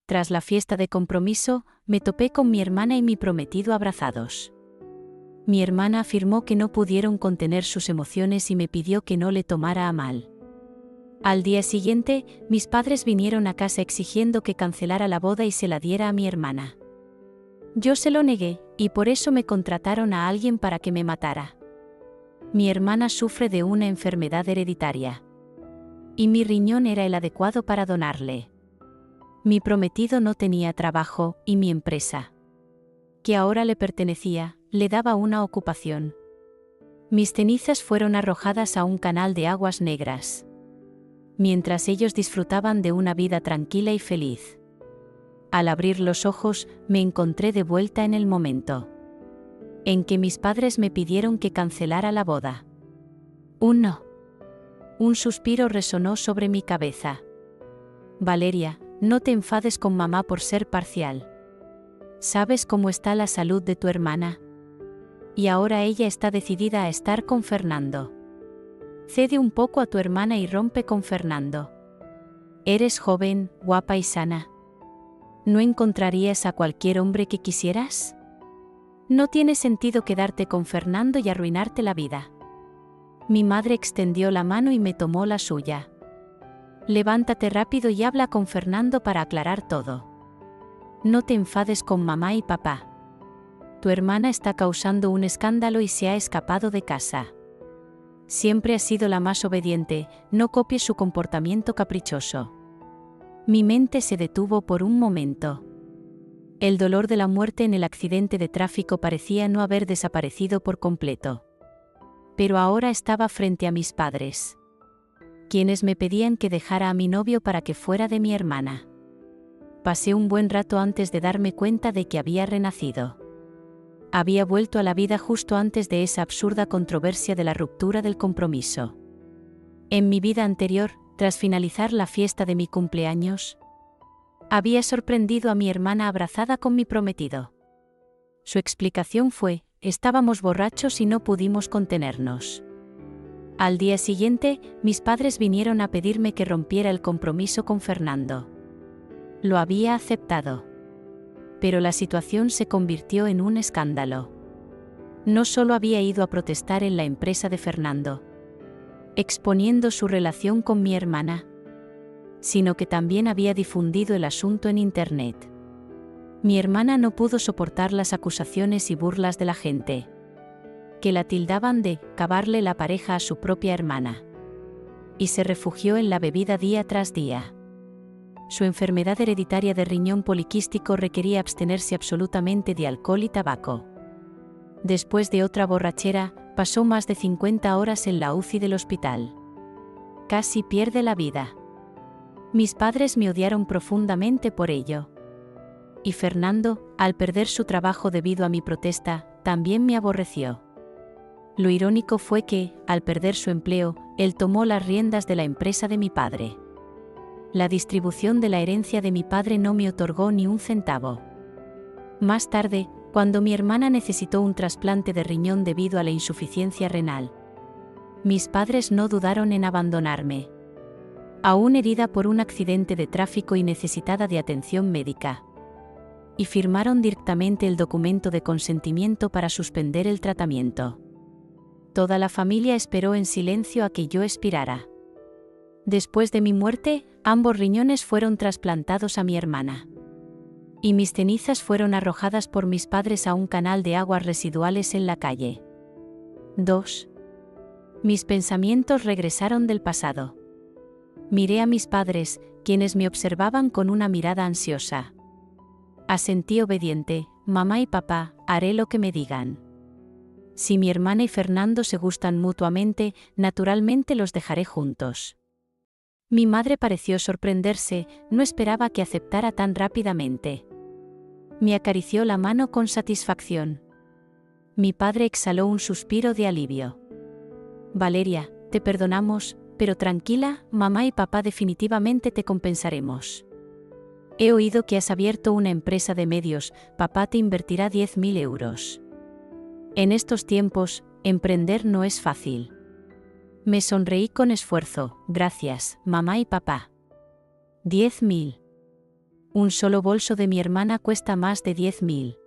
Tras la fiesta de compromiso, me topé con mi hermana y mi prometido abrazados. Mi hermana afirmó que no pudieron contener sus emociones y me pidió que no le tomara a mal. Al día siguiente, mis padres vinieron a casa exigiendo que cancelara la boda y se la diera a mi hermana. Yo se lo negué, y por eso me contrataron a alguien para que me matara. Mi hermana sufre de una enfermedad hereditaria. Y mi riñón era el adecuado para donarle. Mi prometido no tenía trabajo, y mi empresa, que ahora le pertenecía, le daba una ocupación. Mis cenizas fueron arrojadas a un canal de aguas negras, mientras ellos disfrutaban de una vida tranquila y feliz. Al abrir los ojos, me encontré de vuelta en el momento en que mis padres me pidieron que cancelara la boda. Un no. Un suspiro resonó sobre mi cabeza. Valeria, no te enfades con mamá por ser parcial. ¿Sabes cómo está la salud de tu hermana? Y ahora ella está decidida a estar con Fernando. Cede un poco a tu hermana y rompe con Fernando. Eres joven, guapa y sana. ¿No encontrarías a cualquier hombre que quisieras? No tiene sentido quedarte con Fernando y arruinarte la vida. Mi madre extendió la mano y me tomó la suya. Levántate rápido y habla con Fernando para aclarar todo. No te enfades con mamá y papá. Tu hermana está causando un escándalo y se ha escapado de casa. Siempre ha sido la más obediente, no copies su comportamiento caprichoso. Mi mente se detuvo por un momento. El dolor de la muerte en el accidente de tráfico parecía no haber desaparecido por completo. Pero ahora estaba frente a mis padres, quienes me pedían que dejara a mi novio para que fuera de mi hermana. Pasé un buen rato antes de darme cuenta de que había renacido. Había vuelto a la vida justo antes de esa absurda controversia de la ruptura del compromiso. En mi vida anterior, tras finalizar la fiesta de mi cumpleaños, había sorprendido a mi hermana abrazada con mi prometido. Su explicación fue: estábamos borrachos y no pudimos contenernos. Al día siguiente, mis padres vinieron a pedirme que rompiera el compromiso con Fernando. Lo había aceptado. Pero la situación se convirtió en un escándalo. No solo había ido a protestar en la empresa de Fernando, exponiendo su relación con mi hermana, sino que también había difundido el asunto en Internet. Mi hermana no pudo soportar las acusaciones y burlas de la gente, que la tildaban de cavarle la pareja a su propia hermana, y se refugió en la bebida día tras día. Su enfermedad hereditaria de riñón poliquístico requería abstenerse absolutamente de alcohol y tabaco. Después de otra borrachera, pasó más de 50 horas en la UCI del hospital. Casi pierde la vida. Mis padres me odiaron profundamente por ello. Y Fernando, al perder su trabajo debido a mi protesta, también me aborreció. Lo irónico fue que, al perder su empleo, él tomó las riendas de la empresa de mi padre. La distribución de la herencia de mi padre no me otorgó ni un centavo. Más tarde, cuando mi hermana necesitó un trasplante de riñón debido a la insuficiencia renal, mis padres no dudaron en abandonarme, aún herida por un accidente de tráfico y necesitada de atención médica, y firmaron directamente el documento de consentimiento para suspender el tratamiento. Toda la familia esperó en silencio a que yo expirara. Después de mi muerte, ambos riñones fueron trasplantados a mi hermana. Y mis cenizas fueron arrojadas por mis padres a un canal de aguas residuales en la calle. 2. Mis pensamientos regresaron del pasado. Miré a mis padres, quienes me observaban con una mirada ansiosa. Asentí obediente: mamá y papá, haré lo que me digan. Si mi hermana y Fernando se gustan mutuamente, naturalmente los dejaré juntos. Mi madre pareció sorprenderse, no esperaba que aceptara tan rápidamente. Me acarició la mano con satisfacción. Mi padre exhaló un suspiro de alivio. Valeria, te perdonamos, pero tranquila, mamá y papá definitivamente te compensaremos. He oído que has abierto una empresa de medios, papá te invertirá 10.000 euros. En estos tiempos, emprender no es fácil. Me sonreí con esfuerzo: gracias, mamá y papá. 10.000. Un solo bolso de mi hermana cuesta más de 10.000.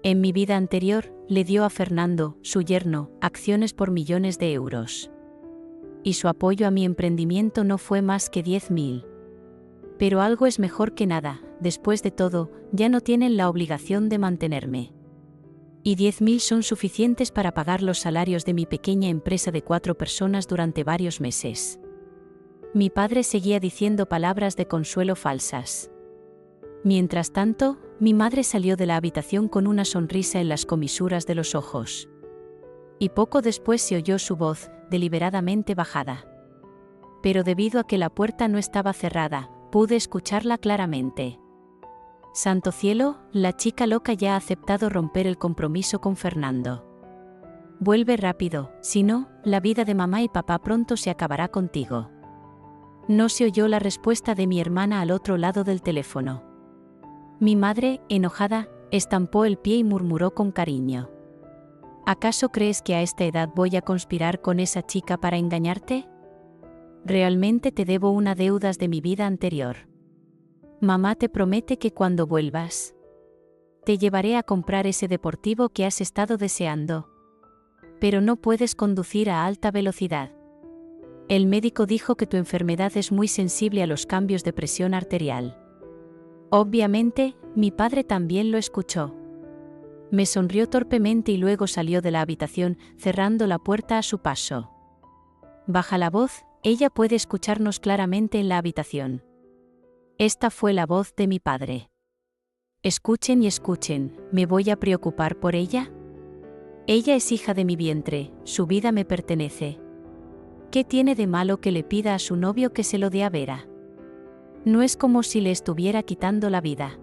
En mi vida anterior, le dio a Fernando, su yerno, acciones por millones de euros. Y su apoyo a mi emprendimiento no fue más que 10.000. Pero algo es mejor que nada, después de todo, ya no tienen la obligación de mantenerme. Y 10.000 son suficientes para pagar los salarios de mi pequeña empresa de 4 personas durante varios meses. Mi padre seguía diciendo palabras de consuelo falsas. Mientras tanto, mi madre salió de la habitación con una sonrisa en las comisuras de los ojos. Y poco después se oyó su voz, deliberadamente bajada. Pero debido a que la puerta no estaba cerrada, pude escucharla claramente. Santo cielo, la chica loca ya ha aceptado romper el compromiso con Fernando. Vuelve rápido, si no, la vida de mamá y papá pronto se acabará contigo. No se oyó la respuesta de mi hermana al otro lado del teléfono. Mi madre, enojada, estampó el pie y murmuró con cariño: ¿acaso crees que a esta edad voy a conspirar con esa chica para engañarte? Realmente te debo una deuda de mi vida anterior. Mamá te promete que cuando vuelvas, te llevaré a comprar ese deportivo que has estado deseando. Pero no puedes conducir a alta velocidad. El médico dijo que tu enfermedad es muy sensible a los cambios de presión arterial. Obviamente, mi padre también lo escuchó. Me sonrió torpemente y luego salió de la habitación, cerrando la puerta a su paso. Baja la voz, ella puede escucharnos claramente en la habitación. Esta fue la voz de mi padre. Escuchen y escuchen, ¿me voy a preocupar por ella? Ella es hija de mi vientre, su vida me pertenece. ¿Qué tiene de malo que le pida a su novio que se lo dé a Vera? No es como si le estuviera quitando la vida.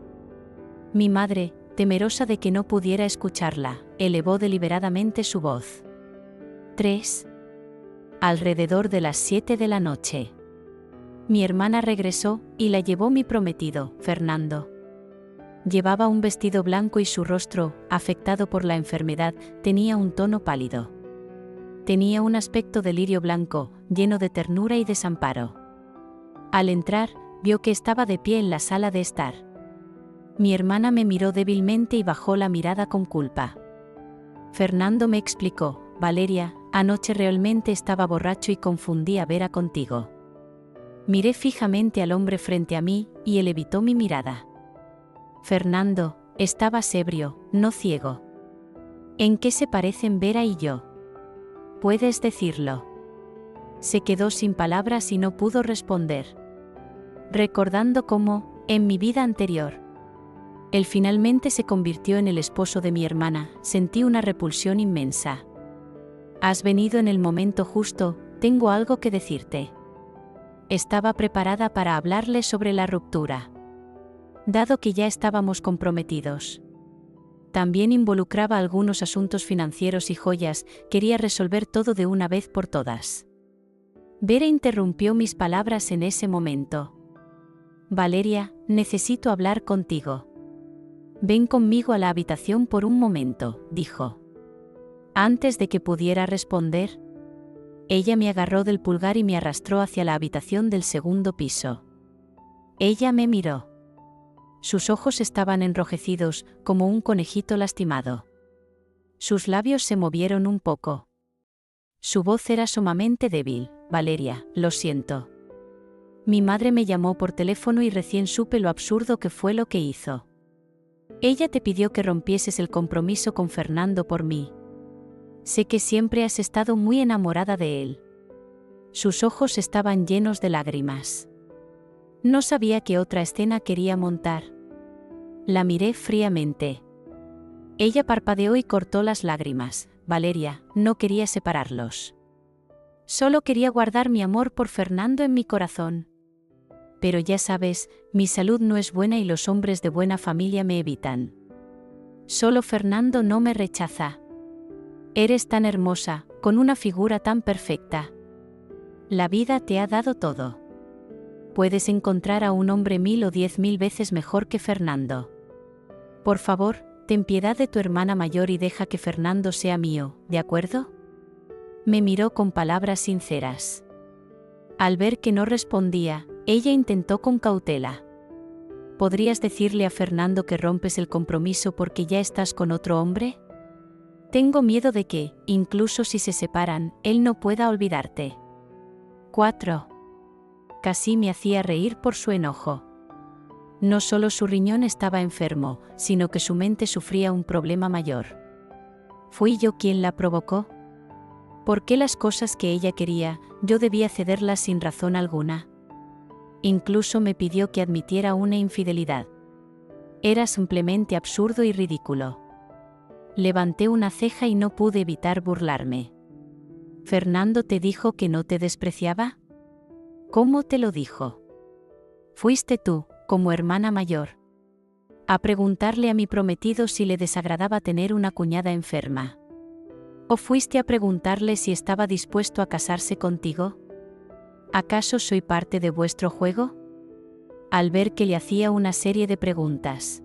Mi madre, temerosa de que no pudiera escucharla, elevó deliberadamente su voz. 3. Alrededor de las 7 de la noche. Mi hermana regresó, y la llevó mi prometido, Fernando. Llevaba un vestido blanco y su rostro, afectado por la enfermedad, tenía un tono pálido. Tenía un aspecto de lirio blanco, lleno de ternura y desamparo. Al entrar, vio que estaba de pie en la sala de estar. Mi hermana me miró débilmente y bajó la mirada con culpa. Fernando me explicó: Valeria, anoche realmente estaba borracho y confundí a Vera contigo. Miré fijamente al hombre frente a mí, y él evitó mi mirada. Fernando, estabas ebrio, no ciego. ¿En qué se parecen Vera y yo? Puedes decirlo. Se quedó sin palabras y no pudo responder. Recordando cómo, en mi vida anterior, él finalmente se convirtió en el esposo de mi hermana, sentí una repulsión inmensa. Has venido en el momento justo, tengo algo que decirte. Estaba preparada para hablarle sobre la ruptura. Dado que ya estábamos comprometidos. También involucraba algunos asuntos financieros y joyas, quería resolver todo de una vez por todas. Vera interrumpió mis palabras en ese momento. Valeria, necesito hablar contigo. Ven conmigo a la habitación por un momento, dijo. Antes de que pudiera responder, ella me agarró del pulgar y me arrastró hacia la habitación del segundo piso. Ella me miró. Sus ojos estaban enrojecidos, como un conejito lastimado. Sus labios se movieron un poco. Su voz era sumamente débil. Valeria, lo siento. Mi madre me llamó por teléfono y recién supe lo absurdo que fue lo que hizo. Ella te pidió que rompieses el compromiso con Fernando por mí. Sé que siempre has estado muy enamorada de él. Sus ojos estaban llenos de lágrimas. No sabía qué otra escena quería montar. La miré fríamente. Ella parpadeó y cortó las lágrimas. Valeria, no quería separarlos. Solo quería guardar mi amor por Fernando en mi corazón. Pero ya sabes, mi salud no es buena y los hombres de buena familia me evitan. Solo Fernando no me rechaza. Eres tan hermosa, con una figura tan perfecta. La vida te ha dado todo. Puedes encontrar a un hombre 1000 o 10.000 veces mejor que Fernando. Por favor, ten piedad de tu hermana mayor y deja que Fernando sea mío, ¿de acuerdo? Me miró con palabras sinceras. Al ver que no respondía, ella intentó con cautela. ¿Podrías decirle a Fernando que rompes el compromiso porque ya estás con otro hombre? Tengo miedo de que, incluso si se separan, él no pueda olvidarte. 4. Casi me hacía reír por su enojo. No solo su riñón estaba enfermo, sino que su mente sufría un problema mayor. ¿Fui yo quien la provocó? ¿Por qué las cosas que ella quería, yo debía cederlas sin razón alguna? Incluso me pidió que admitiera una infidelidad. Era simplemente absurdo y ridículo. Levanté una ceja y no pude evitar burlarme. ¿Fernando te dijo que no te despreciaba? ¿Cómo te lo dijo? Fuiste tú, como hermana mayor, a preguntarle a mi prometido si le desagradaba tener una cuñada enferma. ¿O fuiste a preguntarle si estaba dispuesto a casarse contigo? ¿Acaso soy parte de vuestro juego? Al ver que le hacía una serie de preguntas,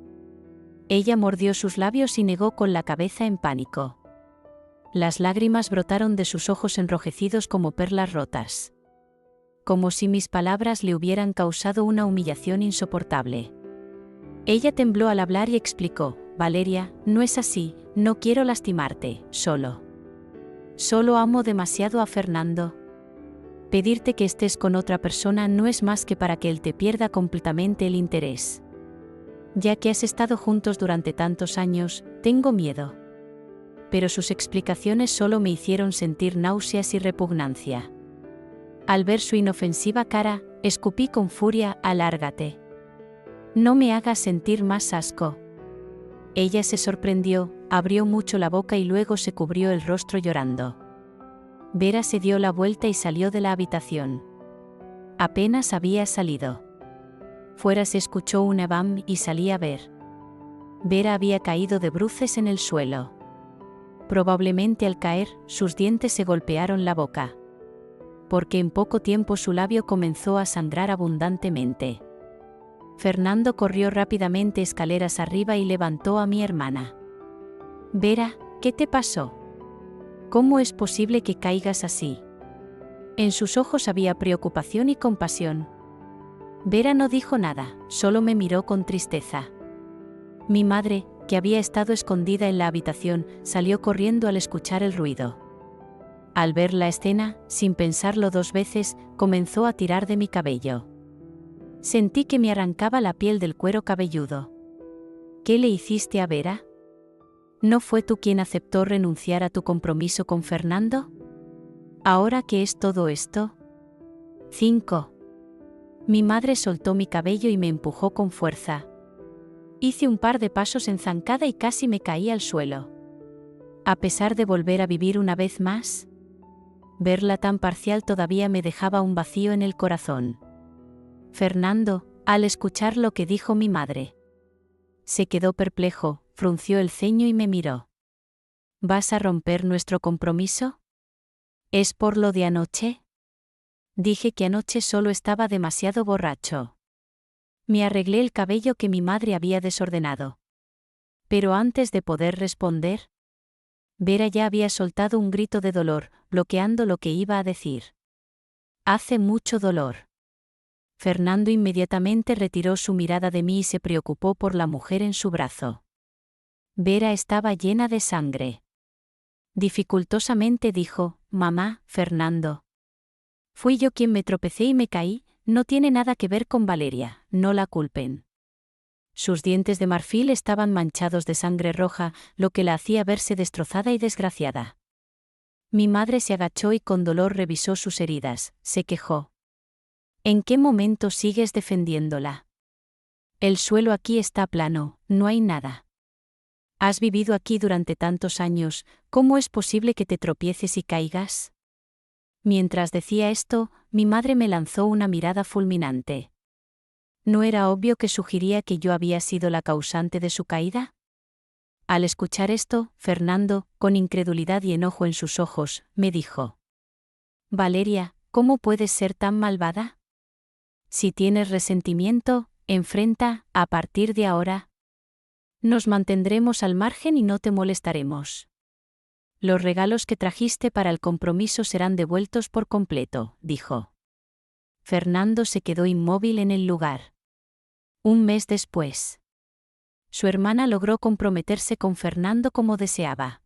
ella mordió sus labios y negó con la cabeza en pánico. Las lágrimas brotaron de sus ojos enrojecidos como perlas rotas. Como si mis palabras le hubieran causado una humillación insoportable. Ella tembló al hablar y explicó: Valeria, no es así, no quiero lastimarte, Solo amo demasiado a Fernando. Pedirte que estés con otra persona no es más que para que él te pierda completamente el interés. Ya que has estado juntos durante tantos años, tengo miedo. Pero sus explicaciones solo me hicieron sentir náuseas y repugnancia. Al ver su inofensiva cara, escupí con furia: alárgate. No me hagas sentir más asco. Ella se sorprendió, abrió mucho la boca y luego se cubrió el rostro llorando. Vera se dio la vuelta y salió de la habitación. Apenas había salido. Fuera se escuchó un bam y salí a ver. Vera había caído de bruces en el suelo. Probablemente al caer, sus dientes se golpearon la boca. Porque en poco tiempo su labio comenzó a sangrar abundantemente. Fernando corrió rápidamente escaleras arriba y levantó a mi hermana. Vera, ¿qué te pasó? ¿Cómo es posible que caigas así? En sus ojos había preocupación y compasión. Vera no dijo nada, solo me miró con tristeza. Mi madre, que había estado escondida en la habitación, salió corriendo al escuchar el ruido. Al ver la escena, sin pensarlo dos veces, comenzó a tirar de mi cabello. Sentí que me arrancaba la piel del cuero cabelludo. ¿Qué le hiciste a Vera? ¿No fue tú quien aceptó renunciar a tu compromiso con Fernando? ¿Ahora qué es todo esto? 5. Mi madre soltó mi cabello y me empujó con fuerza. Hice un par de pasos en zancada y casi me caí al suelo. A pesar de volver a vivir una vez más, verla tan parcial todavía me dejaba un vacío en el corazón. Fernando, al escuchar lo que dijo mi madre, se quedó perplejo, frunció el ceño y me miró. ¿Vas a romper nuestro compromiso? ¿Es por lo de anoche? Dije que anoche solo estaba demasiado borracho. Me arreglé el cabello que mi madre había desordenado. Pero antes de poder responder, Vera ya había soltado un grito de dolor, bloqueando lo que iba a decir. Hace mucho dolor. Fernando inmediatamente retiró su mirada de mí y se preocupó por la mujer en su brazo. Vera estaba llena de sangre. Dificultosamente dijo: Mamá, Fernando. Fui yo quien me tropecé y me caí, no tiene nada que ver con Valeria, no la culpen. Sus dientes de marfil estaban manchados de sangre roja, lo que la hacía verse destrozada y desgraciada. Mi madre se agachó y con dolor revisó sus heridas, se quejó. ¿En qué momento sigues defendiéndola? El suelo aquí está plano, no hay nada. Has vivido aquí durante tantos años, ¿cómo es posible que te tropieces y caigas? Mientras decía esto, mi madre me lanzó una mirada fulminante. ¿No era obvio que sugería que yo había sido la causante de su caída? Al escuchar esto, Fernando, con incredulidad y enojo en sus ojos, me dijo: Valeria, ¿cómo puedes ser tan malvada? Si tienes resentimiento, enfrenta, a partir de ahora. Nos mantendremos al margen y no te molestaremos. Los regalos que trajiste para el compromiso serán devueltos por completo, dijo. Fernando se quedó inmóvil en el lugar. Un mes después, su hermana logró comprometerse con Fernando como deseaba.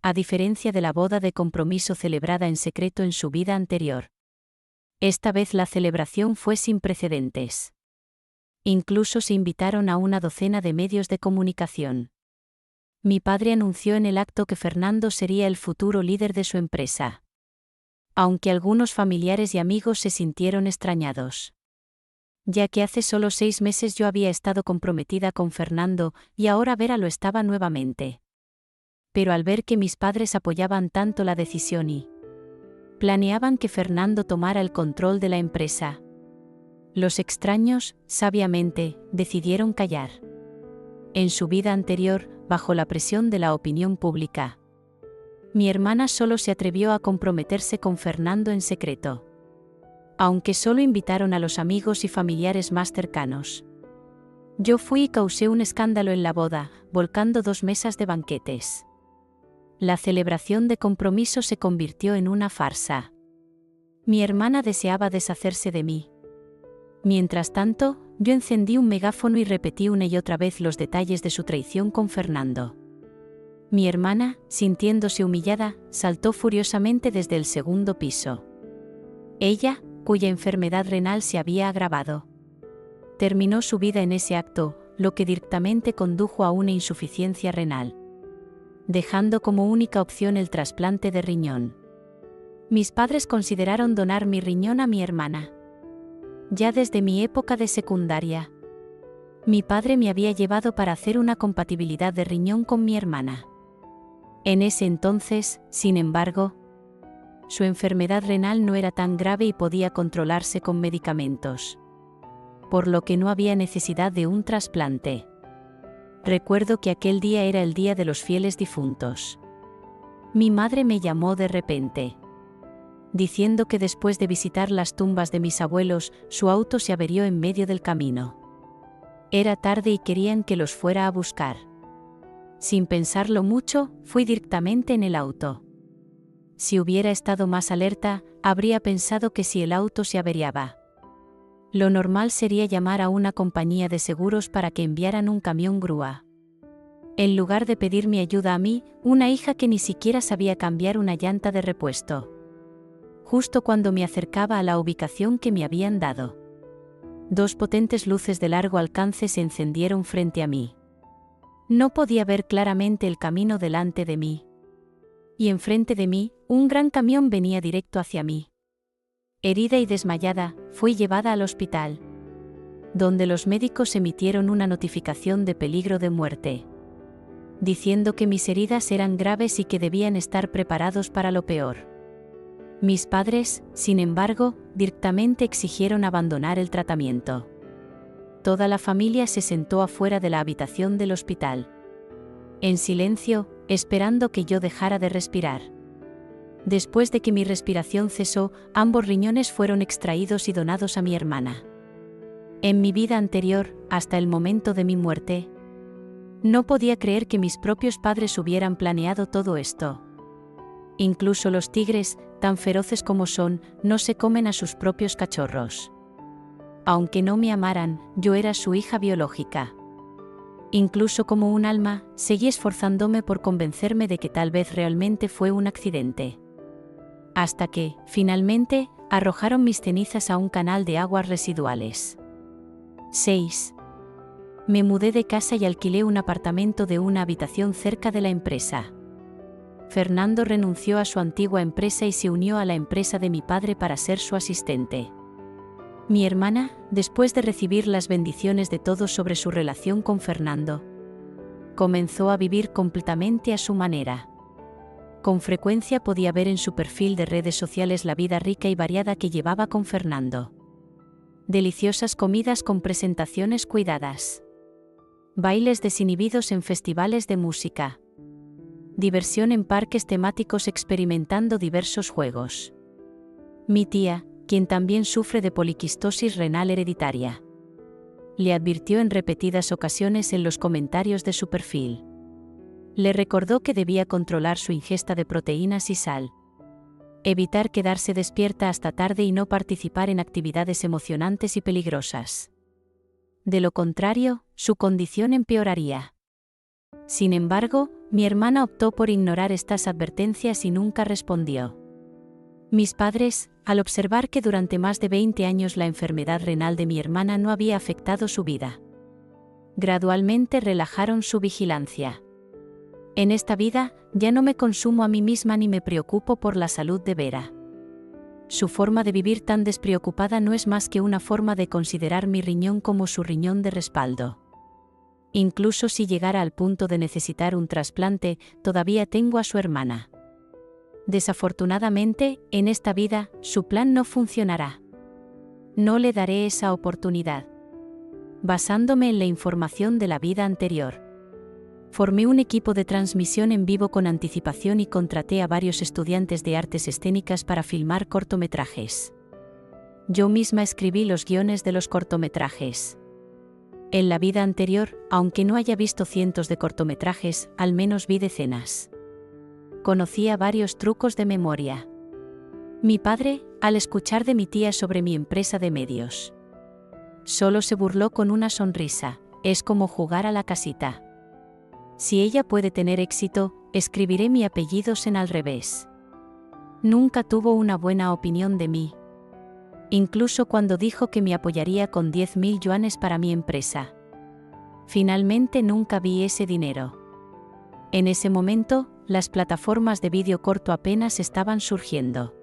A diferencia de la boda de compromiso celebrada en secreto en su vida anterior. Esta vez la celebración fue sin precedentes. Incluso se invitaron a una docena de medios de comunicación. Mi padre anunció en el acto que Fernando sería el futuro líder de su empresa. Aunque algunos familiares y amigos se sintieron extrañados. Ya que hace solo 6 meses yo había estado comprometida con Fernando y ahora Vera lo estaba nuevamente. Pero al ver que mis padres apoyaban tanto la decisión y planeaban que Fernando tomara el control de la empresa, los extraños, sabiamente, decidieron callar. En su vida anterior, bajo la presión de la opinión pública, mi hermana solo se atrevió a comprometerse con Fernando en secreto. Aunque solo invitaron a los amigos y familiares más cercanos. Yo fui y causé un escándalo en la boda, volcando 2 mesas de banquetes. La celebración de compromiso se convirtió en una farsa. Mi hermana deseaba deshacerse de mí. Mientras tanto, yo encendí un megáfono y repetí una y otra vez los detalles de su traición con Fernando. Mi hermana, sintiéndose humillada, saltó furiosamente desde el segundo piso. Ella, cuya enfermedad renal se había agravado, terminó su vida en ese acto, lo que directamente condujo a una insuficiencia renal, dejando como única opción el trasplante de riñón. Mis padres consideraron donar mi riñón a mi hermana. Ya desde mi época de secundaria, mi padre me había llevado para hacer una compatibilidad de riñón con mi hermana. En ese entonces, sin embargo, su enfermedad renal no era tan grave y podía controlarse con medicamentos, por lo que no había necesidad de un trasplante. Recuerdo que aquel día era el día de los fieles difuntos. Mi madre me llamó de repente, diciendo que después de visitar las tumbas de mis abuelos, su auto se averió en medio del camino. Era tarde y querían que los fuera a buscar. Sin pensarlo mucho, fui directamente en el auto. Si hubiera estado más alerta, habría pensado que si el auto se averiaba, lo normal sería llamar a una compañía de seguros para que enviaran un camión grúa. En lugar de pedir mi ayuda a mí, una hija que ni siquiera sabía cambiar una llanta de repuesto. Justo cuando me acercaba a la ubicación que me habían dado, 2 potentes luces de largo alcance se encendieron frente a mí. No podía ver claramente el camino delante de mí. Y enfrente de mí, un gran camión venía directo hacia mí. Herida y desmayada, fui llevada al hospital, donde los médicos emitieron una notificación de peligro de muerte, diciendo que mis heridas eran graves y que debían estar preparados para lo peor. Mis padres, sin embargo, directamente exigieron abandonar el tratamiento. Toda la familia se sentó afuera de la habitación del hospital, en silencio, esperando que yo dejara de respirar. Después de que mi respiración cesó, ambos riñones fueron extraídos y donados a mi hermana. En mi vida anterior, hasta el momento de mi muerte, no podía creer que mis propios padres hubieran planeado todo esto. Incluso los tigres, tan feroces como son, no se comen a sus propios cachorros. Aunque no me amaran, yo era su hija biológica. Incluso como un alma, seguí esforzándome por convencerme de que tal vez realmente fue un accidente. Hasta que, finalmente, arrojaron mis cenizas a un canal de aguas residuales. 6. Me mudé de casa y alquilé un apartamento de una habitación cerca de la empresa. Fernando renunció a su antigua empresa y se unió a la empresa de mi padre para ser su asistente. Mi hermana, después de recibir las bendiciones de todos sobre su relación con Fernando, comenzó a vivir completamente a su manera. Con frecuencia podía ver en su perfil de redes sociales la vida rica y variada que llevaba con Fernando. Deliciosas comidas con presentaciones cuidadas. Bailes desinhibidos en festivales de música. Diversión en parques temáticos experimentando diversos juegos. Mi tía, quien también sufre de poliquistosis renal hereditaria, le advirtió en repetidas ocasiones en los comentarios de su perfil. Le recordó que debía controlar su ingesta de proteínas y sal, evitar quedarse despierta hasta tarde y no participar en actividades emocionantes y peligrosas. De lo contrario, su condición empeoraría. Sin embargo, mi hermana optó por ignorar estas advertencias y nunca respondió. Mis padres, al observar que durante más de 20 años la enfermedad renal de mi hermana no había afectado su vida, gradualmente relajaron su vigilancia. En esta vida, ya no me consumo a mí misma ni me preocupo por la salud de Vera. Su forma de vivir tan despreocupada no es más que una forma de considerar mi riñón como su riñón de respaldo. Incluso si llegara al punto de necesitar un trasplante, todavía tengo a su hermana. Desafortunadamente, en esta vida, su plan no funcionará. No le daré esa oportunidad. Basándome en la información de la vida anterior, formé un equipo de transmisión en vivo con anticipación y contraté a varios estudiantes de artes escénicas para filmar cortometrajes. Yo misma escribí los guiones de los cortometrajes. En la vida anterior, aunque no haya visto cientos de cortometrajes, al menos vi decenas. Conocía varios trucos de memoria. Mi padre, al escuchar de mi tía sobre mi empresa de medios, solo se burló con una sonrisa: es como jugar a la casita. Si ella puede tener éxito, escribiré mi apellido en al revés. Nunca tuvo una buena opinión de mí. Incluso cuando dijo que me apoyaría con 10.000 yuanes para mi empresa. Finalmente nunca vi ese dinero. En ese momento, las plataformas de vídeo corto apenas estaban surgiendo.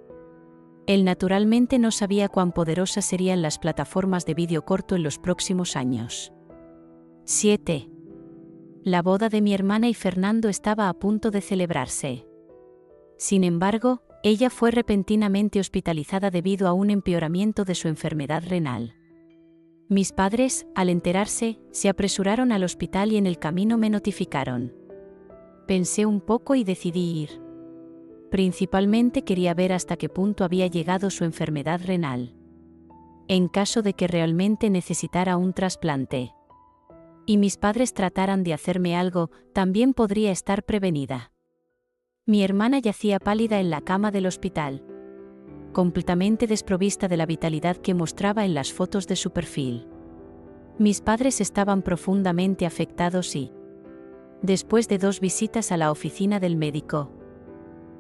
Él naturalmente no sabía cuán poderosas serían las plataformas de vídeo corto en los próximos años. 7. La boda de mi hermana y Fernando estaba a punto de celebrarse. Sin embargo, ella fue repentinamente hospitalizada debido a un empeoramiento de su enfermedad renal. Mis padres, al enterarse, se apresuraron al hospital y en el camino me notificaron. Pensé un poco y decidí ir. Principalmente quería ver hasta qué punto había llegado su enfermedad renal. En caso de que realmente necesitara un trasplante y mis padres trataran de hacerme algo, también podría estar prevenida. Mi hermana yacía pálida en la cama del hospital, completamente desprovista de la vitalidad que mostraba en las fotos de su perfil. Mis padres estaban profundamente afectados y, después de 2 visitas a la oficina del médico,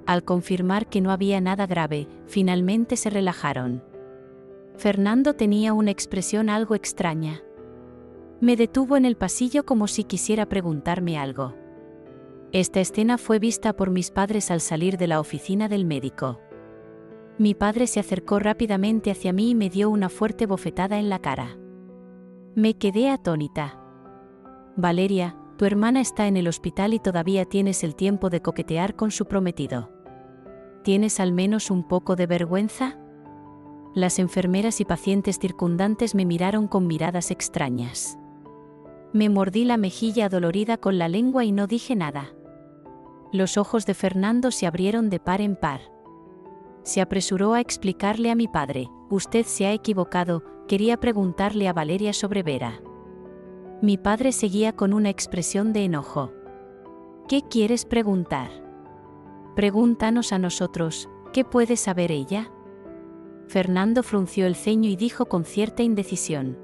al confirmar que no había nada grave, finalmente se relajaron. Fernando tenía una expresión algo extraña. Me detuvo en el pasillo como si quisiera preguntarme algo. Esta escena fue vista por mis padres al salir de la oficina del médico. Mi padre se acercó rápidamente hacia mí y me dio una fuerte bofetada en la cara. Me quedé atónita. Valeria, tu hermana está en el hospital y todavía tienes el tiempo de coquetear con su prometido. ¿Tienes al menos un poco de vergüenza? Las enfermeras y pacientes circundantes me miraron con miradas extrañas. Me mordí la mejilla adolorida con la lengua y no dije nada. Los ojos de Fernando se abrieron de par en par. Se apresuró a explicarle a mi padre: usted se ha equivocado, quería preguntarle a Valeria sobre Vera. Mi padre seguía con una expresión de enojo. ¿Qué quieres preguntar? Pregúntanos a nosotros, ¿qué puede saber ella? Fernando frunció el ceño y dijo con cierta indecisión: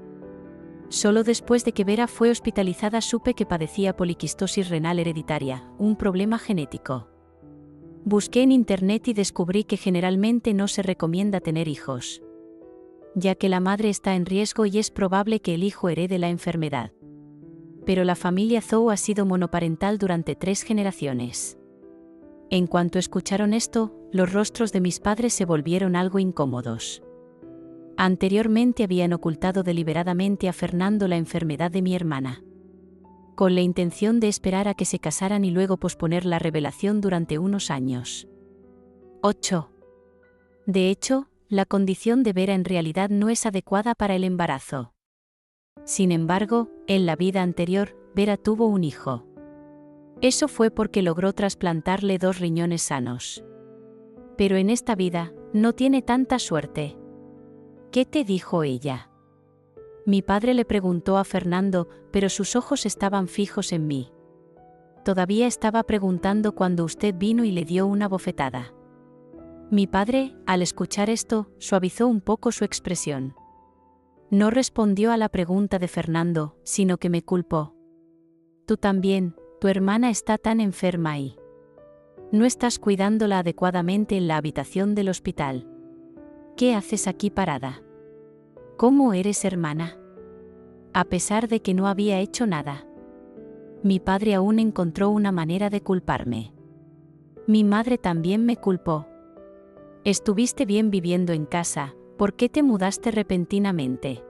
solo después de que Vera fue hospitalizada supe que padecía poliquistosis renal hereditaria, un problema genético. Busqué en internet y descubrí que generalmente no se recomienda tener hijos, ya que la madre está en riesgo y es probable que el hijo herede la enfermedad. Pero la familia Zhou ha sido monoparental durante 3 generaciones. En cuanto escucharon esto, los rostros de mis padres se volvieron algo incómodos. Anteriormente habían ocultado deliberadamente a Fernando la enfermedad de mi hermana, con la intención de esperar a que se casaran y luego posponer la revelación durante unos años. 8. De hecho, la condición de Vera en realidad no es adecuada para el embarazo. Sin embargo, en la vida anterior, Vera tuvo un hijo. Eso fue porque logró trasplantarle 2 riñones sanos. Pero en esta vida, no tiene tanta suerte. ¿Qué te dijo ella? Mi padre le preguntó a Fernando, pero sus ojos estaban fijos en mí. Todavía estaba preguntando cuando usted vino y le dio una bofetada. Mi padre, al escuchar esto, suavizó un poco su expresión. No respondió a la pregunta de Fernando, sino que me culpó. Tú también, tu hermana está tan enferma y no estás cuidándola adecuadamente en la habitación del hospital. ¿Qué haces aquí parada? ¿Cómo eres hermana? A pesar de que no había hecho nada. Mi padre aún encontró una manera de culparme. Mi madre también me culpó. Estuviste bien viviendo en casa, ¿por qué te mudaste repentinamente?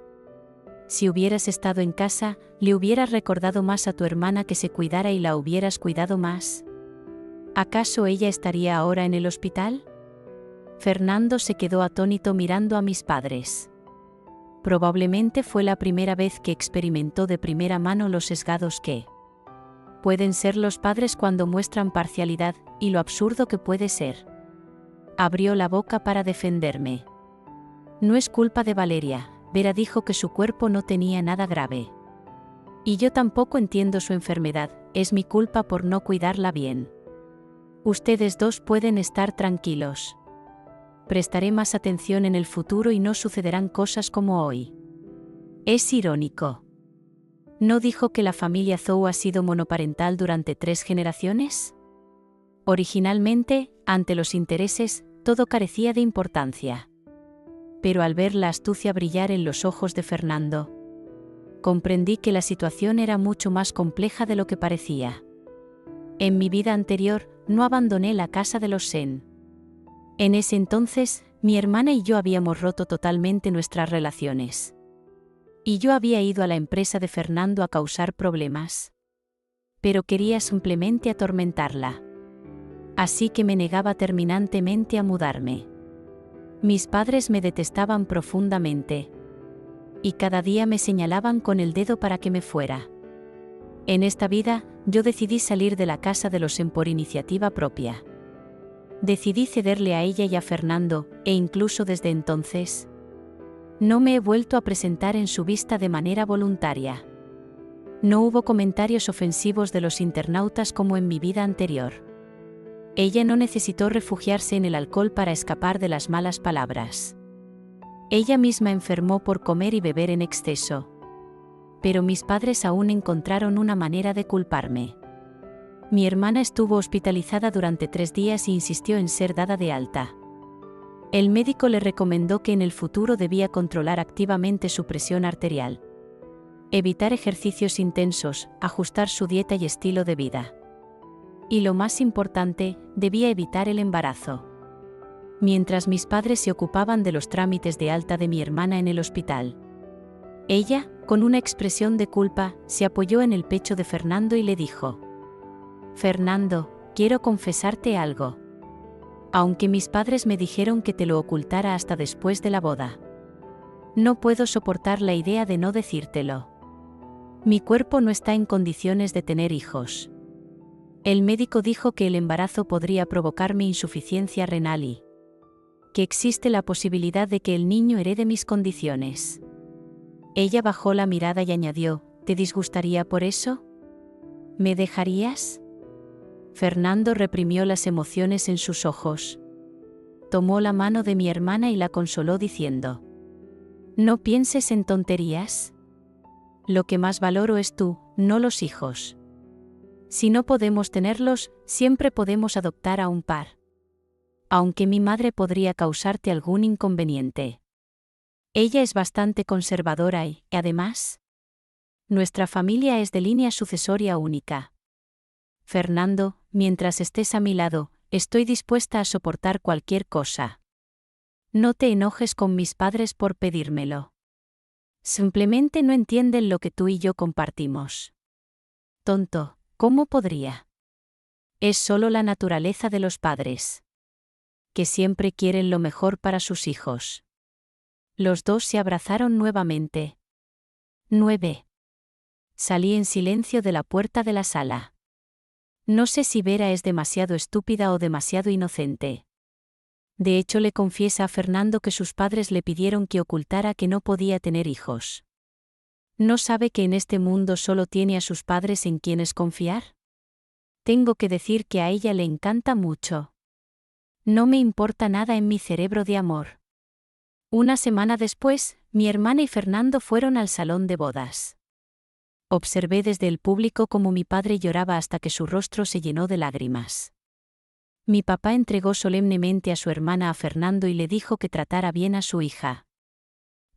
Si hubieras estado en casa, le hubieras recordado más a tu hermana que se cuidara y la hubieras cuidado más. ¿Acaso ella estaría ahora en el hospital? Fernando se quedó atónito mirando a mis padres. Probablemente fue la primera vez que experimentó de primera mano los sesgados que pueden ser los padres cuando muestran parcialidad, y lo absurdo que puede ser. Abrió la boca para defenderme. No es culpa de Valeria, Vera dijo que su cuerpo no tenía nada grave. Y yo tampoco entiendo su enfermedad, es mi culpa por no cuidarla bien. Ustedes dos pueden estar tranquilos. Prestaré más atención en el futuro y no sucederán cosas como hoy. Es irónico. ¿No dijo que la familia Zhou ha sido monoparental durante 3 generaciones? Originalmente, ante los intereses, todo carecía de importancia. Pero al ver la astucia brillar en los ojos de Fernando, comprendí que la situación era mucho más compleja de lo que parecía. En mi vida anterior, no abandoné la casa de los Sen. En ese entonces, mi hermana y yo habíamos roto totalmente nuestras relaciones. Y yo había ido a la empresa de Fernando a causar problemas. Pero quería simplemente atormentarla. Así que me negaba terminantemente a mudarme. Mis padres me detestaban profundamente. Y cada día me señalaban con el dedo para que me fuera. En esta vida, yo decidí salir de la casa de los Sen por iniciativa propia. Decidí cederle a ella y a Fernando, e incluso desde entonces, no me he vuelto a presentar en su vista de manera voluntaria. No hubo comentarios ofensivos de los internautas como en mi vida anterior. Ella no necesitó refugiarse en el alcohol para escapar de las malas palabras. Ella misma enfermó por comer y beber en exceso. Pero mis padres aún encontraron una manera de culparme. Mi hermana estuvo hospitalizada durante 3 días e insistió en ser dada de alta. El médico le recomendó que en el futuro debía controlar activamente su presión arterial, evitar ejercicios intensos, ajustar su dieta y estilo de vida. Y lo más importante, debía evitar el embarazo. Mientras mis padres se ocupaban de los trámites de alta de mi hermana en el hospital, ella, con una expresión de culpa, se apoyó en el pecho de Fernando y le dijo: Fernando, quiero confesarte algo. Aunque mis padres me dijeron que te lo ocultara hasta después de la boda. No puedo soportar la idea de no decírtelo. Mi cuerpo no está en condiciones de tener hijos. El médico dijo que el embarazo podría provocarme insuficiencia renal y que existe la posibilidad de que el niño herede mis condiciones. Ella bajó la mirada y añadió: ¿te disgustaría por eso? ¿Me dejarías? Fernando reprimió las emociones en sus ojos. Tomó la mano de mi hermana y la consoló diciendo: no pienses en tonterías. Lo que más valoro es tú, no los hijos. Si no podemos tenerlos, siempre podemos adoptar a un par. Aunque mi madre podría causarte algún inconveniente. Ella es bastante conservadora y, además, nuestra familia es de línea sucesoria única. Fernando, mientras estés a mi lado, estoy dispuesta a soportar cualquier cosa. No te enojes con mis padres por pedírmelo. Simplemente no entienden lo que tú y yo compartimos. Tonto, ¿cómo podría? Es solo la naturaleza de los padres. Que siempre quieren lo mejor para sus hijos. Los dos se abrazaron nuevamente. 9. Salí en silencio de la puerta de la sala. No sé si Vera es demasiado estúpida o demasiado inocente. De hecho, le confiesa a Fernando que sus padres le pidieron que ocultara que no podía tener hijos. ¿No sabe que en este mundo solo tiene a sus padres en quienes confiar? Tengo que decir que a ella le encanta mucho. No me importa nada en mi cerebro de amor. Una semana después, mi hermana y Fernando fueron al salón de bodas. Observé desde el público cómo mi padre lloraba hasta que su rostro se llenó de lágrimas. Mi papá entregó solemnemente a su hermana a Fernando y le dijo que tratara bien a su hija.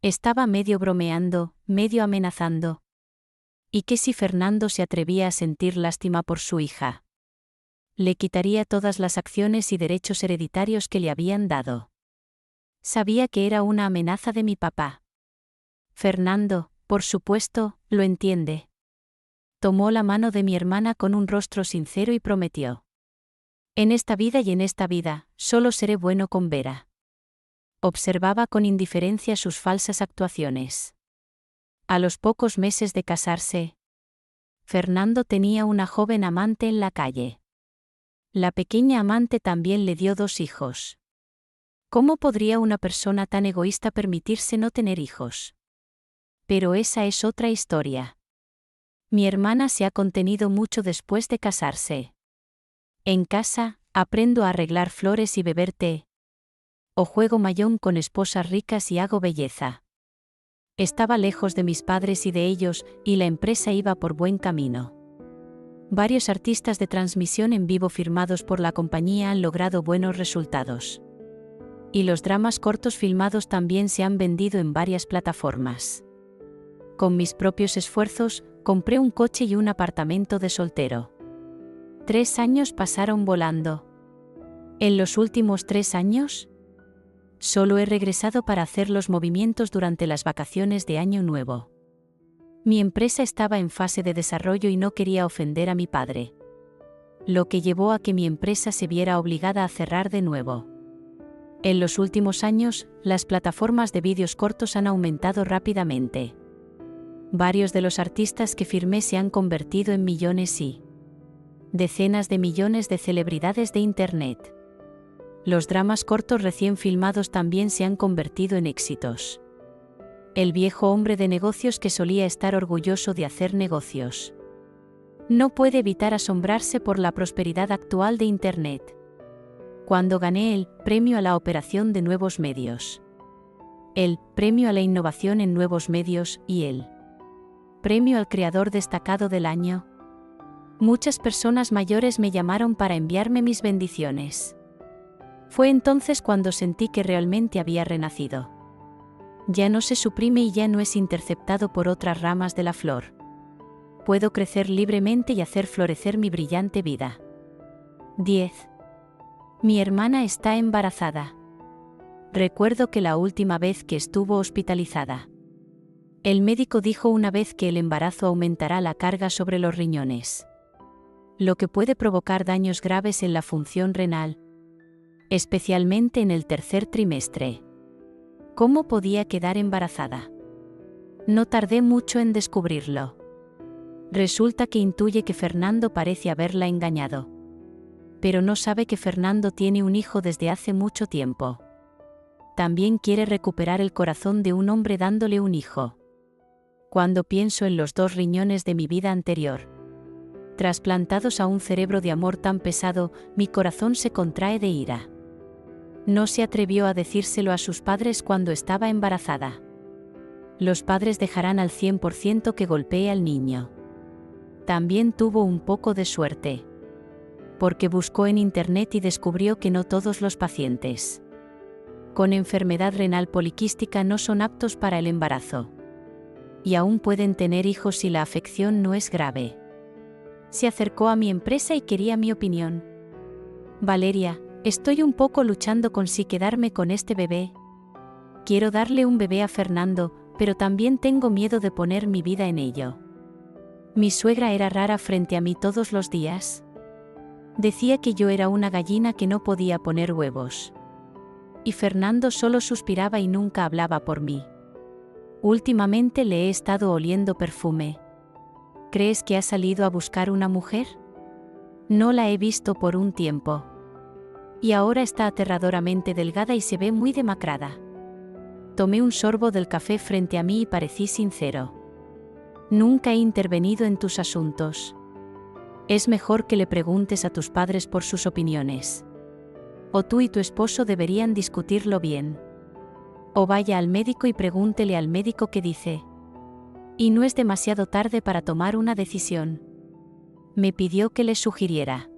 Estaba medio bromeando, medio amenazando. ¿Y qué si Fernando se atrevía a sentir lástima por su hija? Le quitaría todas las acciones y derechos hereditarios que le habían dado. Sabía que era una amenaza de mi papá. Fernando, por supuesto, lo entiende. Tomó la mano de mi hermana con un rostro sincero y prometió: en esta vida y en esta vida, solo seré bueno con Vera. Observaba con indiferencia sus falsas actuaciones. A los pocos meses de casarse, Fernando tenía una joven amante en la calle. La pequeña amante también le dio 2 hijos. ¿Cómo podría una persona tan egoísta permitirse no tener hijos? Pero esa es otra historia. Mi hermana se ha contenido mucho después de casarse. En casa, aprendo a arreglar flores y beber té. O juego mahjong con esposas ricas y hago belleza. Estaba lejos de mis padres y de ellos, y la empresa iba por buen camino. Varios artistas de transmisión en vivo firmados por la compañía han logrado buenos resultados. Y los dramas cortos filmados también se han vendido en varias plataformas. Con mis propios esfuerzos, compré un coche y un apartamento de soltero. 3 años pasaron volando. En los últimos 3 años, solo he regresado para hacer los movimientos durante las vacaciones de Año Nuevo. Mi empresa estaba en fase de desarrollo y no quería ofender a mi padre. Lo que llevó a que mi empresa se viera obligada a cerrar de nuevo. En los últimos años, las plataformas de vídeos cortos han aumentado rápidamente. Varios de los artistas que firmé se han convertido en millones y decenas de millones de celebridades de Internet. Los dramas cortos recién filmados también se han convertido en éxitos. El viejo hombre de negocios que solía estar orgulloso de hacer negocios no puede evitar asombrarse por la prosperidad actual de Internet. Cuando gané el Premio a la Operación de Nuevos Medios, el Premio a la Innovación en Nuevos Medios y el Premio al Creador Destacado del Año, muchas personas mayores me llamaron para enviarme mis bendiciones. Fue entonces cuando sentí que realmente había renacido. Ya no se suprime y ya no es interceptado por otras ramas de la flor. Puedo crecer libremente y hacer florecer mi brillante vida. 10. Mi hermana está embarazada. Recuerdo que la última vez que estuvo hospitalizada, el médico dijo una vez que el embarazo aumentará la carga sobre los riñones, lo que puede provocar daños graves en la función renal, especialmente en el tercer trimestre. ¿Cómo podía quedar embarazada? No tardé mucho en descubrirlo. Resulta que intuye que Fernando parece haberla engañado. Pero no sabe que Fernando tiene un hijo desde hace mucho tiempo. También quiere recuperar el corazón de un hombre dándole un hijo. Cuando pienso en los 2 riñones de mi vida anterior, trasplantados a un cerebro de amor tan pesado, mi corazón se contrae de ira. No se atrevió a decírselo a sus padres cuando estaba embarazada. Los padres dejarán al 100% que golpee al niño. También tuvo un poco de suerte, porque buscó en Internet y descubrió que no todos los pacientes con enfermedad renal poliquística no son aptos para el embarazo. Y aún pueden tener hijos si la afección no es grave. Se acercó a mi empresa y quería mi opinión. Valeria, estoy un poco luchando con si quedarme con este bebé. Quiero darle un bebé a Fernando, pero también tengo miedo de poner mi vida en ello. Mi suegra era rara frente a mí todos los días. Decía que yo era una gallina que no podía poner huevos. Y Fernando solo suspiraba y nunca hablaba por mí. Últimamente le he estado oliendo perfume. ¿Crees que ha salido a buscar una mujer? No la he visto por un tiempo. Y ahora está aterradoramente delgada y se ve muy demacrada. Tomé un sorbo del café frente a mí y parecí sincero. Nunca he intervenido en tus asuntos. Es mejor que le preguntes a tus padres por sus opiniones. O tú y tu esposo deberían discutirlo bien. O vaya al médico y pregúntele al médico qué dice. Y no es demasiado tarde para tomar una decisión. Me pidió que le sugiriera.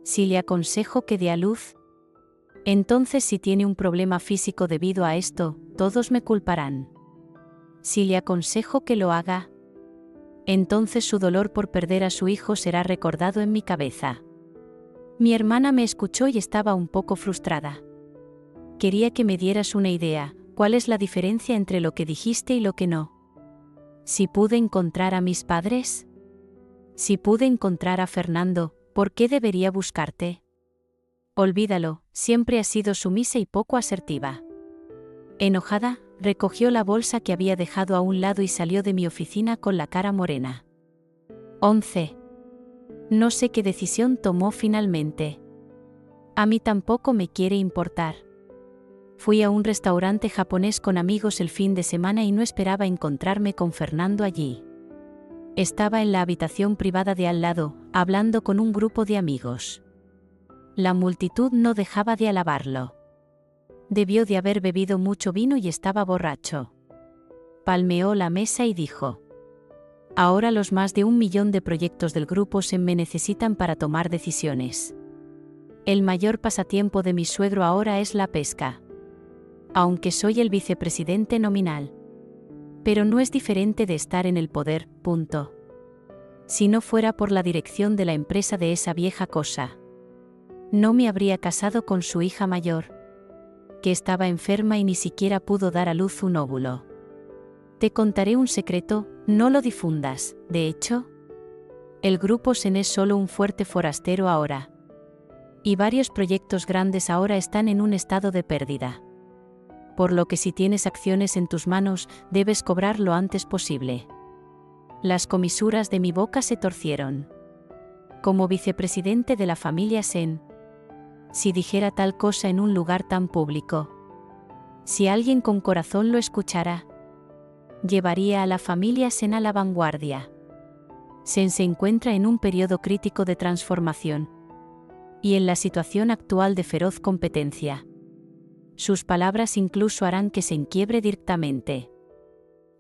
Si le aconsejo que dé a luz, entonces si tiene un problema físico debido a esto, todos me culparán. Si le aconsejo que lo haga, entonces su dolor por perder a su hijo será recordado en mi cabeza. Mi hermana me escuchó y estaba un poco frustrada. Quería que me dieras una idea, ¿cuál es la diferencia entre lo que dijiste y lo que no? Si pude encontrar a mis padres, si pude encontrar a Fernando, ¿por qué debería buscarte? Olvídalo, siempre has sido sumisa y poco asertiva. Enojada, recogió la bolsa que había dejado a un lado y salió de mi oficina con la cara morena. 11. No sé qué decisión tomó finalmente. A mí tampoco me quiere importar. Fui a un restaurante japonés con amigos el fin de semana y no esperaba encontrarme con Fernando allí. Estaba en la habitación privada de al lado, hablando con un grupo de amigos. La multitud no dejaba de alabarlo. Debió de haber bebido mucho vino y estaba borracho. Palmeó la mesa y dijo: ahora los más de 1 millón de proyectos del grupo SEN me necesitan para tomar decisiones. El mayor pasatiempo de mi suegro ahora es la pesca. Aunque soy el vicepresidente nominal. Pero no es diferente de estar en el poder, punto. Si no fuera por la dirección de la empresa de esa vieja cosa, no me habría casado con su hija mayor, que estaba enferma y ni siquiera pudo dar a luz un óvulo. Te contaré un secreto, no lo difundas, de hecho. El grupo SEN es solo un fuerte forastero ahora. Y varios proyectos grandes ahora están en un estado de pérdida. Por lo que si tienes acciones en tus manos, debes cobrar lo antes posible. Las comisuras de mi boca se torcieron. Como vicepresidente de la familia SEN, si dijera tal cosa en un lugar tan público, si alguien con corazón lo escuchara, llevaría a la familia SEN a la vanguardia. SEN se encuentra en un periodo crítico de transformación y en la situación actual de feroz competencia. Sus palabras incluso harán que se enquiebre directamente.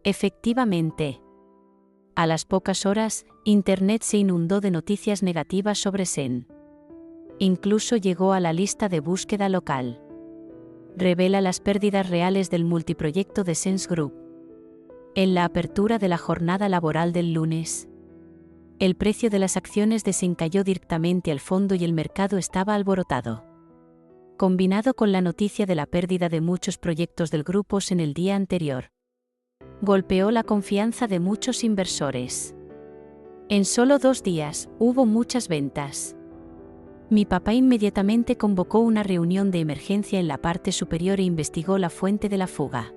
Efectivamente. A las pocas horas, Internet se inundó de noticias negativas sobre SEN. Incluso llegó a la lista de búsqueda local. Revela las pérdidas reales del multiproyecto de SENS Group. En la apertura de la jornada laboral del lunes, el precio de las acciones de SEN cayó directamente al fondo y el mercado estaba alborotado. Combinado con la noticia de la pérdida de muchos proyectos del grupo SEN el día anterior, golpeó la confianza de muchos inversores. En solo 2 días, hubo muchas ventas. Mi papá inmediatamente convocó una reunión de emergencia en la parte superior e investigó la fuente de la fuga.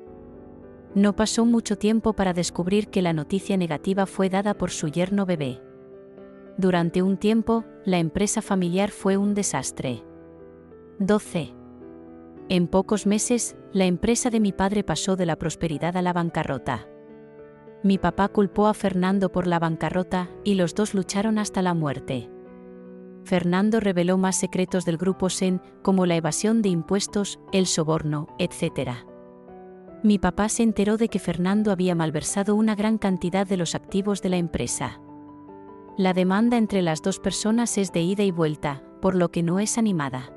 No pasó mucho tiempo para descubrir que la noticia negativa fue dada por su yerno bebé. Durante un tiempo, la empresa familiar fue un desastre. 12. En pocos meses, la empresa de mi padre pasó de la prosperidad a la bancarrota. Mi papá culpó a Fernando por la bancarrota y los dos lucharon hasta la muerte. Fernando reveló más secretos del grupo SEN, como la evasión de impuestos, el soborno, etc. Mi papá se enteró de que Fernando había malversado una gran cantidad de los activos de la empresa. La demanda entre las dos personas es de ida y vuelta, por lo que no es animada.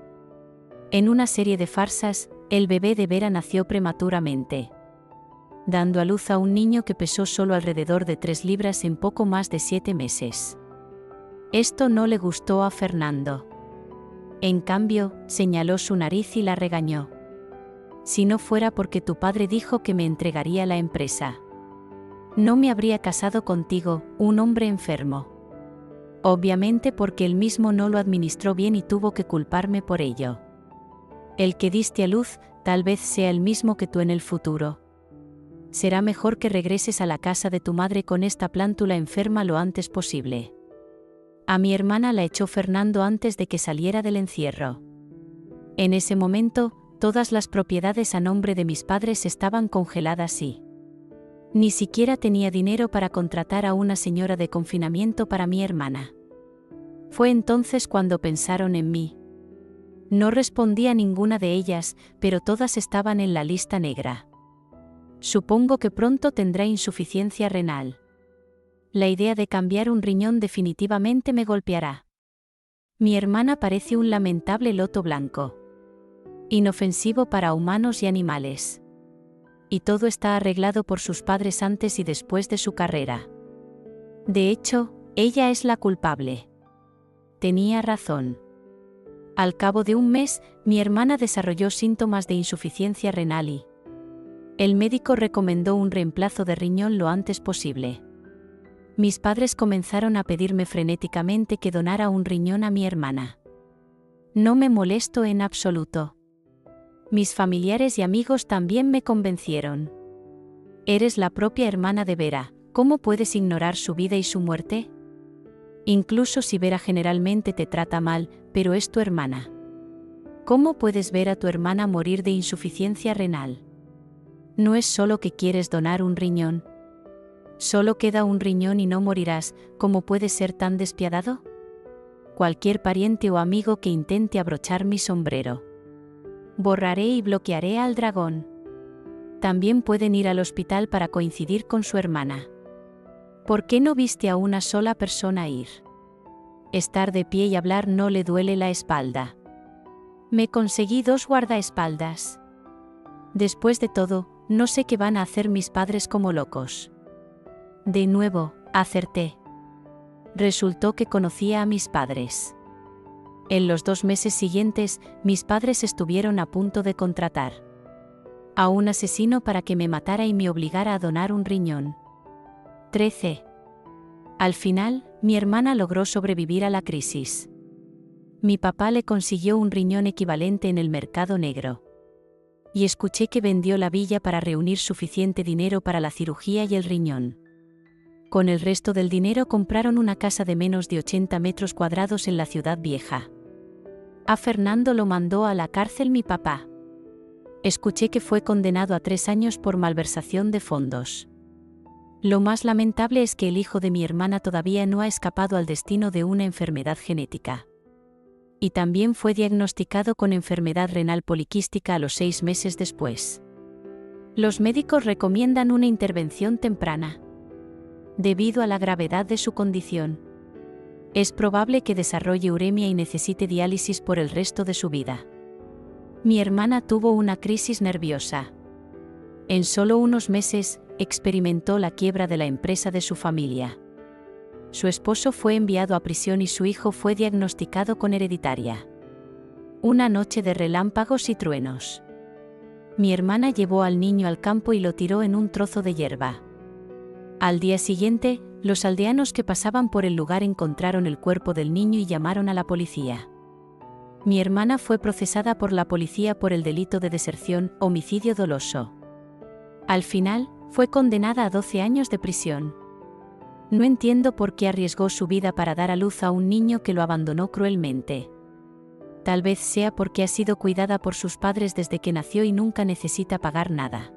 En una serie de farsas, el bebé de Vera nació prematuramente, dando a luz a un niño que pesó solo alrededor de 3 libras en poco más de 7 meses. Esto no le gustó a Fernando. En cambio, señaló su nariz y la regañó. Si no fuera porque tu padre dijo que me entregaría la empresa, no me habría casado contigo, un hombre enfermo. Obviamente porque él mismo no lo administró bien y tuvo que culparme por ello. El que diste a luz, tal vez sea el mismo que tú en el futuro. Será mejor que regreses a la casa de tu madre con esta plántula enferma lo antes posible. A mi hermana la echó Fernando antes de que saliera del encierro. En ese momento, todas las propiedades a nombre de mis padres estaban congeladas y ni siquiera tenía dinero para contratar a una señora de confinamiento para mi hermana. Fue entonces cuando pensaron en mí. No respondí a ninguna de ellas, pero todas estaban en la lista negra. Supongo que pronto tendrá insuficiencia renal. La idea de cambiar un riñón definitivamente me golpeará. Mi hermana parece un lamentable loto blanco. Inofensivo para humanos y animales. Y todo está arreglado por sus padres antes y después de su carrera. De hecho, ella es la culpable. Tenía razón. Al cabo de un mes, mi hermana desarrolló síntomas de insuficiencia renal y el médico recomendó un reemplazo de riñón lo antes posible. Mis padres comenzaron a pedirme frenéticamente que donara un riñón a mi hermana. No me molesto en absoluto. Mis familiares y amigos también me convencieron. Eres la propia hermana de Vera, ¿cómo puedes ignorar su vida y su muerte? Incluso si Vera generalmente te trata mal, pero es tu hermana. ¿Cómo puedes ver a tu hermana morir de insuficiencia renal? No es solo que quieres donar un riñón. Solo queda un riñón y no morirás, ¿cómo puedes ser tan despiadado? Cualquier pariente o amigo que intente abrochar mi sombrero. Borraré y bloquearé al dragón. También pueden ir al hospital para coincidir con su hermana. ¿Por qué no viste a una sola persona ir? Estar de pie y hablar no le duele la espalda. Me conseguí 2 guardaespaldas. Después de todo, no sé qué van a hacer mis padres como locos. De nuevo, acerté. Resultó que conocía a mis padres. En los 2 meses siguientes, mis padres estuvieron a punto de contratar a un asesino para que me matara y me obligara a donar un riñón. 13. Al final, mi hermana logró sobrevivir a la crisis. Mi papá le consiguió un riñón equivalente en el mercado negro. Y escuché que vendió la villa para reunir suficiente dinero para la cirugía y el riñón. Con el resto del dinero compraron una casa de menos de 80 metros cuadrados en la ciudad vieja. A Fernando lo mandó a la cárcel mi papá. Escuché que fue condenado a 3 años por malversación de fondos. Lo más lamentable es que el hijo de mi hermana todavía no ha escapado al destino de una enfermedad genética. Y también fue diagnosticado con enfermedad renal poliquística a los 6 meses después. Los médicos recomiendan una intervención temprana. Debido a la gravedad de su condición, es probable que desarrolle uremia y necesite diálisis por el resto de su vida. Mi hermana tuvo una crisis nerviosa. En solo unos meses, experimentó la quiebra de la empresa de su familia. Su esposo fue enviado a prisión y su hijo fue diagnosticado con hereditaria. Una noche de relámpagos y truenos. Mi hermana llevó al niño al campo y lo tiró en un trozo de hierba. Al día siguiente, los aldeanos que pasaban por el lugar encontraron el cuerpo del niño y llamaron a la policía. Mi hermana fue procesada por la policía por el delito de deserción, homicidio doloso. Al final, fue condenada a 12 años de prisión. No entiendo por qué arriesgó su vida para dar a luz a un niño que lo abandonó cruelmente. Tal vez sea porque ha sido cuidada por sus padres desde que nació y nunca necesita pagar nada.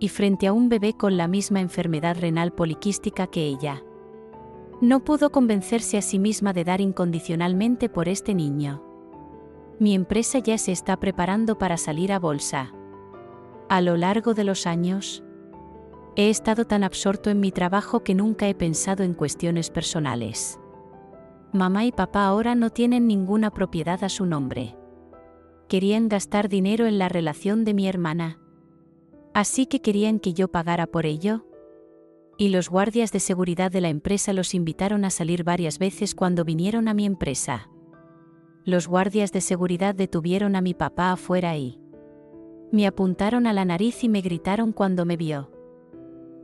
Y frente a un bebé con la misma enfermedad renal poliquística que ella, no pudo convencerse a sí misma de dar incondicionalmente por este niño. Mi empresa ya se está preparando para salir a bolsa. A lo largo de los años, he estado tan absorto en mi trabajo que nunca he pensado en cuestiones personales. Mamá y papá ahora no tienen ninguna propiedad a su nombre. Querían gastar dinero en la relación de mi hermana. Así que querían que yo pagara por ello. Y los guardias de seguridad de la empresa los invitaron a salir varias veces cuando vinieron a mi empresa. Los guardias de seguridad detuvieron a mi papá afuera y me apuntaron a la nariz y me gritaron cuando me vio.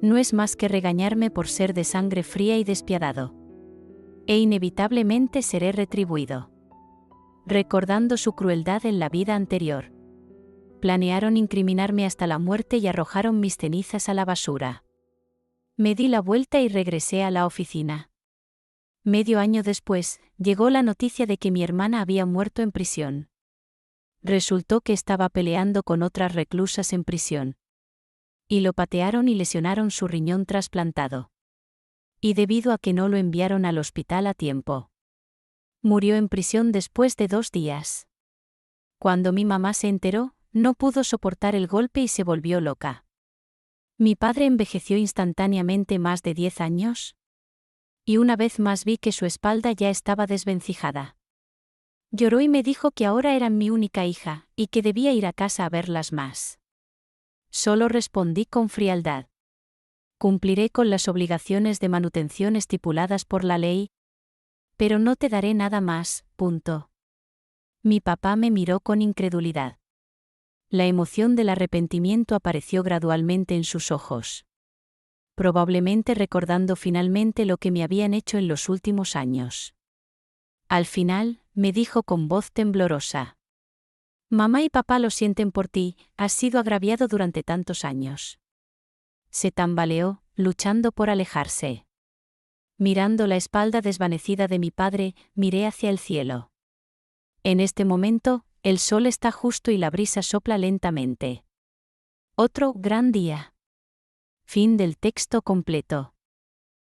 No es más que regañarme por ser de sangre fría y despiadado. E inevitablemente seré retribuido. Recordando su crueldad en la vida anterior. Planearon incriminarme hasta la muerte y arrojaron mis cenizas a la basura. Me di la vuelta y regresé a la oficina. Medio año después, llegó la noticia de que mi hermana había muerto en prisión. Resultó que estaba peleando con otras reclusas en prisión. Y lo patearon y lesionaron su riñón trasplantado. Y debido a que no lo enviaron al hospital a tiempo, murió en prisión después de 2 días. Cuando mi mamá se enteró, no pudo soportar el golpe y se volvió loca. Mi padre envejeció instantáneamente más de 10 años. Y una vez más vi que su espalda ya estaba desvencijada. Lloró y me dijo que ahora eran mi única hija, y que debía ir a casa a verlas más. Solo respondí con frialdad. Cumpliré con las obligaciones de manutención estipuladas por la ley, pero no te daré nada más, punto. Mi papá me miró con incredulidad. La emoción del arrepentimiento apareció gradualmente en sus ojos. Probablemente recordando finalmente lo que me habían hecho en los últimos años. Al final, me dijo con voz temblorosa. Mamá y papá lo sienten por ti, has sido agraviado durante tantos años. Se tambaleó, luchando por alejarse. Mirando la espalda desvanecida de mi padre, miré hacia el cielo. En este momento, el sol está justo y la brisa sopla lentamente. Otro gran día. Fin del texto completo.